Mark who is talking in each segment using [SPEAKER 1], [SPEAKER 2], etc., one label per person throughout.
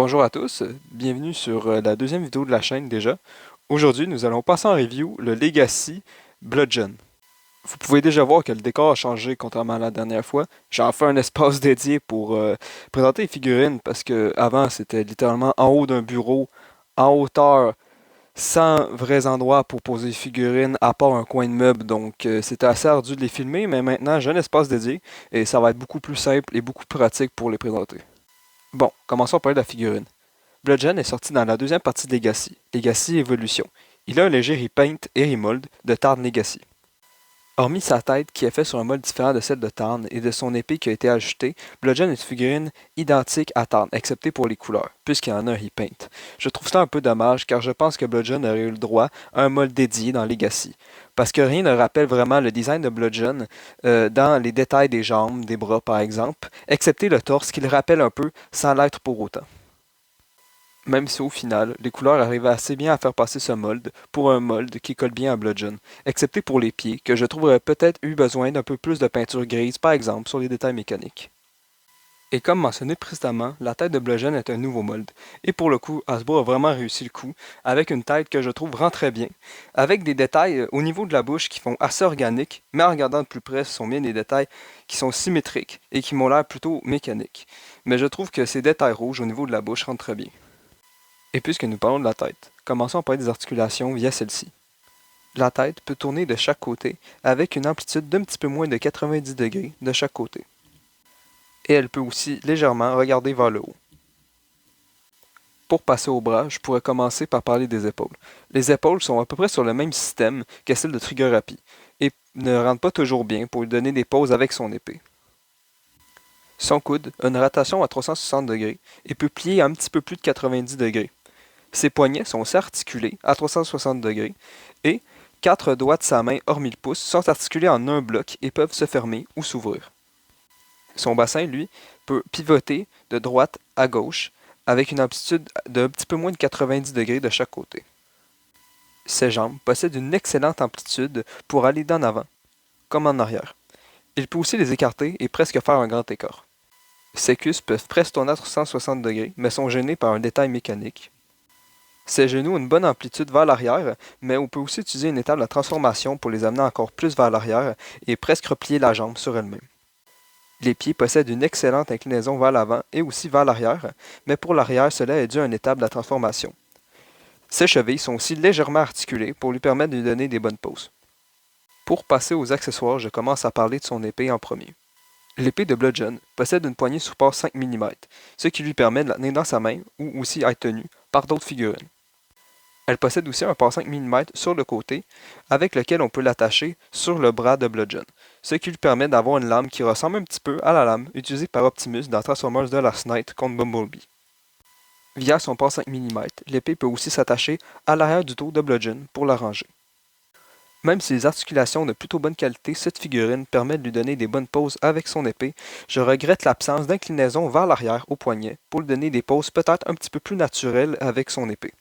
[SPEAKER 1] Bonjour à tous, bienvenue sur la deuxième vidéo de la chaîne déjà. Aujourd'hui, nous allons passer en review le Legacy Bludgeon. Vous pouvez déjà voir que le décor a changé contrairement à la dernière fois. J'ai fait un espace dédié pour présenter les figurines parce que avant c'était littéralement en haut d'un bureau, en hauteur, sans vrais endroits pour poser les figurines à part un coin de meuble. Donc c'était assez ardu de les filmer, mais maintenant j'ai un espace dédié et ça va être beaucoup plus simple et beaucoup plus pratique pour les présenter. Bon, commençons par de la figurine. Bludgeon est sorti dans la deuxième partie de Legacy, Legacy Evolution. Il a un léger repaint et remold de Tarn Legacy. Hormis sa tête qui est faite sur un mode différent de celle de Tarn et de son épée qui a été ajoutée, Bludgeon est une figurine identique à Tarn, excepté pour les couleurs, puisqu'il y en a un repaint. Je trouve ça un peu dommage car je pense que Bludgeon aurait eu le droit à un mode dédié dans Legacy, parce que rien ne rappelle vraiment le design de Bludgeon dans les détails des jambes, des bras par exemple, excepté le torse qui le rappelle un peu sans l'être pour autant. Même si au final, les couleurs arrivaient assez bien à faire passer ce mold pour un mold qui colle bien à Bludgeon, excepté pour les pieds, que je trouverais peut-être eu besoin d'un peu plus de peinture grise par exemple sur les détails mécaniques. Et comme mentionné précédemment, la tête de Bludgeon est un nouveau mold, et pour le coup, Hasbro a vraiment réussi le coup, avec une tête que je trouve rend très bien, avec des détails au niveau de la bouche qui font assez organiques, mais en regardant de plus près, ce sont bien des détails qui sont symétriques et qui m'ont l'air plutôt mécaniques. Mais je trouve que ces détails rouges au niveau de la bouche rendent très bien. Et puisque nous parlons de la tête, commençons par des articulations via celle-ci. La tête peut tourner de chaque côté avec une amplitude d'un petit peu moins de 90 degrés de chaque côté. Et elle peut aussi légèrement regarder vers le haut. Pour passer aux bras, je pourrais commencer par parler des épaules. Les épaules sont à peu près sur le même système que celles de Triggerhappy et ne rendent pas toujours bien pour lui donner des poses avec son épée. Son coude a une rotation à 360 degrés et peut plier à un petit peu plus de 90 degrés. Ses poignets sont aussi articulés à 360 degrés et 4 doigts de sa main, hormis le pouce, sont articulés en un bloc et peuvent se fermer ou s'ouvrir. Son bassin, lui, peut pivoter de droite à gauche avec une amplitude d'un petit peu moins de 90 degrés de chaque côté. Ses jambes possèdent une excellente amplitude pour aller d'en avant, comme en arrière. Il peut aussi les écarter et presque faire un grand écart. Ses cuisses peuvent presque tourner à 360 degrés, mais sont gênées par un détail mécanique. Ses genoux ont une bonne amplitude vers l'arrière, mais on peut aussi utiliser une étape de transformation pour les amener encore plus vers l'arrière et presque replier la jambe sur elle-même. Les pieds possèdent une excellente inclinaison vers l'avant et aussi vers l'arrière, mais pour l'arrière, cela est dû à une étape de la transformation. Ses chevilles sont aussi légèrement articulées pour lui permettre de lui donner des bonnes poses. Pour passer aux accessoires, je commence à parler de son épée en premier. L'épée de Bludgeon possède une poignée support 5 mm, ce qui lui permet de la tenir dans sa main ou aussi être tenue par d'autres figurines. Elle possède aussi un port 5 mm sur le côté, avec lequel on peut l'attacher sur le bras de Bludgeon, ce qui lui permet d'avoir une lame qui ressemble un petit peu à la lame utilisée par Optimus dans Transformers The Last Knight contre Bumblebee. Via son port 5 mm, l'épée peut aussi s'attacher à l'arrière du dos de Bludgeon pour la ranger. Même si les articulations de plutôt bonne qualité, cette figurine permet de lui donner des bonnes poses avec son épée, je regrette l'absence d'inclinaison vers l'arrière au poignet pour lui donner des poses peut-être un petit peu plus naturelles avec son épée.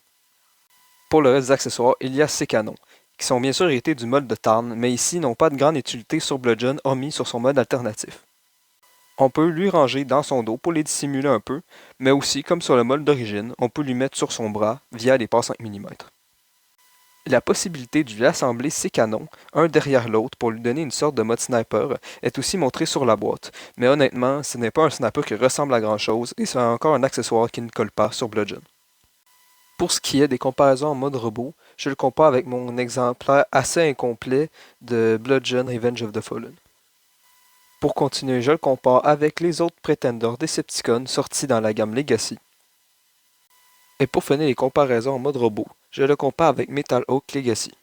[SPEAKER 1] Pour le reste des accessoires, il y a ses canons, qui sont bien sûr hérités du mode de Tarn, mais ici n'ont pas de grande utilité sur Bludgeon hormis sur son mode alternatif. On peut lui ranger dans son dos pour les dissimuler un peu, mais aussi, comme sur le mode d'origine, on peut lui mettre sur son bras via les ports 5 mm. La possibilité de lui assembler ses canons, un derrière l'autre pour lui donner une sorte de mode sniper, est aussi montrée sur la boîte, mais honnêtement, ce n'est pas un sniper qui ressemble à grand chose et c'est encore un accessoire qui ne colle pas sur Bludgeon. Pour ce qui est des comparaisons en mode robot, je le compare avec mon exemplaire assez incomplet de Bludgeon Revenge of the Fallen. Pour continuer, je le compare avec les autres Pretenders Decepticons sortis dans la gamme Legacy. Et pour finir les comparaisons en mode robot, je le compare avec Metal Hawk Legacy.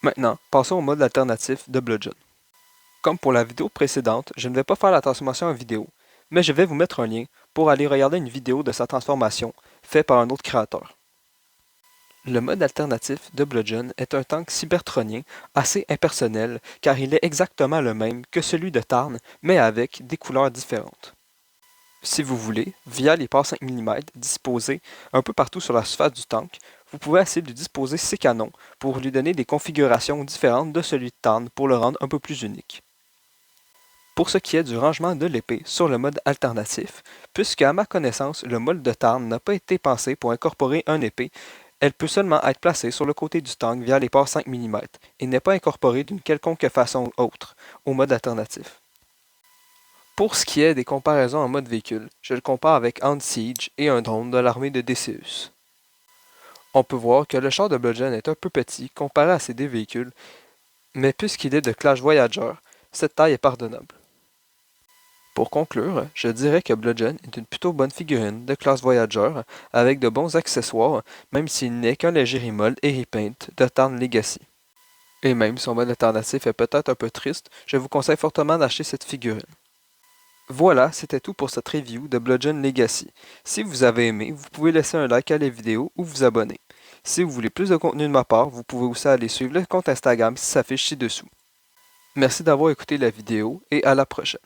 [SPEAKER 1] Maintenant, passons au mode alternatif de Bludgeon. Comme pour la vidéo précédente, je ne vais pas faire la transformation en vidéo, mais je vais vous mettre un lien pour aller regarder une vidéo de sa transformation faite par un autre créateur. Le mode alternatif de Bludgeon est un tank cybertronien assez impersonnel car il est exactement le même que celui de Tarn mais avec des couleurs différentes. Si vous voulez, via les ports 5 mm disposés un peu partout sur la surface du tank, vous pouvez essayer de disposer ses canons pour lui donner des configurations différentes de celui de Tarn pour le rendre un peu plus unique. Pour ce qui est du rangement de l'épée sur le mode alternatif, puisque à ma connaissance, le mode de Tarn n'a pas été pensé pour incorporer une épée, elle peut seulement être placée sur le côté du tank via les ports 5 mm et n'est pas incorporée d'une quelconque façon autre au mode alternatif. Pour ce qui est des comparaisons en mode véhicule, je le compare avec Hound Siege et un drone de l'armée de Decius. On peut voir que le char de Bludgeon est un peu petit comparé à ces deux véhicules, mais puisqu'il est de classe Voyager, cette taille est pardonnable. Pour conclure, je dirais que Bludgeon est une plutôt bonne figurine de classe Voyager avec de bons accessoires, même s'il n'est qu'un léger remolde et repaint de Tarn Legacy. Et même si son mode alternatif est peut-être un peu triste, je vous conseille fortement d'acheter cette figurine. Voilà, c'était tout pour cette review de Bludgeon Legacy. Si vous avez aimé, vous pouvez laisser un like à la vidéo ou vous abonner. Si vous voulez plus de contenu de ma part, vous pouvez aussi aller suivre le compte Instagram qui s'affiche ci-dessous. Merci d'avoir écouté la vidéo et à la prochaine.